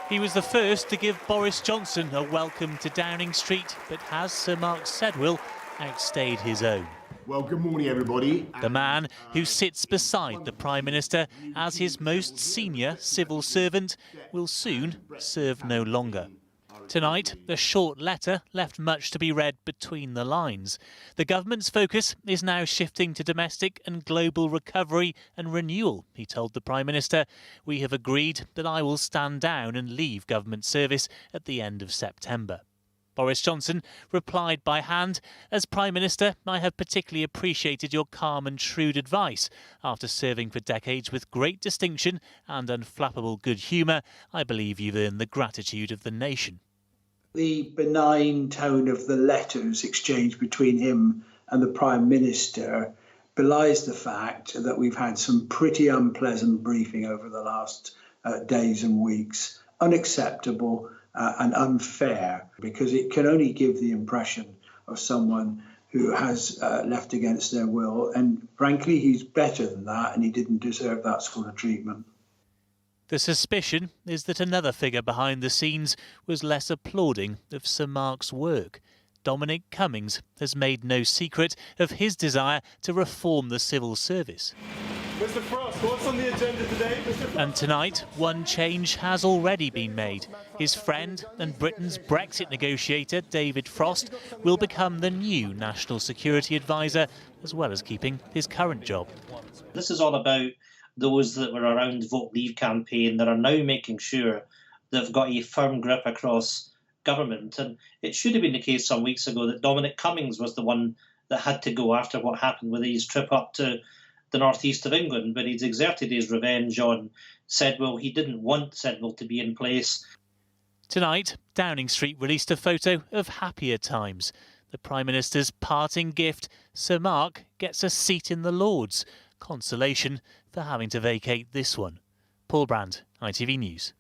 He was the first to give Boris Johnson a welcome to Downing Street, but has Sir Mark Sedwill outstayed his own? Well, good morning, everybody. The man who sits beside the Prime Minister as his most senior civil servant will soon serve no longer. Tonight, a short letter left much to be read between the lines. The government's focus is now shifting to domestic and global recovery and renewal, he told the Prime Minister. We have agreed that I will stand down and leave government service at the end of September. Boris Johnson replied by hand, "As Prime Minister, I have particularly appreciated your calm and shrewd advice. After serving for decades with great distinction and unflappable good humour, I believe you've earned the gratitude of the nation." The benign tone of the letters exchanged between him and the Prime Minister belies the fact that we've had some pretty unpleasant briefing over the last days and weeks. Unacceptable and unfair, because it can only give the impression of someone who has left against their will. And frankly, he's better than that, and he didn't deserve that sort of treatment. The suspicion is that another figure behind the scenes was less applauding of Sir Mark's work. Dominic Cummings has made no secret of his desire to reform the civil service. Mr. Frost, what's on the agenda today, Mr. Frost? And tonight, one change has already been made. His friend and Britain's Brexit negotiator, David Frost, will become the new National Security Advisor, as well as keeping his current job. This is all about those that were around the Vote Leave campaign that are now making sure they've got a firm grip across government. And it should have been the case some weeks ago that Dominic Cummings was the one that had to go after what happened with his trip up to the northeast of England, but he's exerted his revenge on Sedwill. He didn't want Sedwill to be in place. Tonight, Downing Street released a photo of happier times. The Prime Minister's parting gift, Sir Mark gets a seat in the Lords. Consolation for having to vacate this one. Paul Brand, ITV News.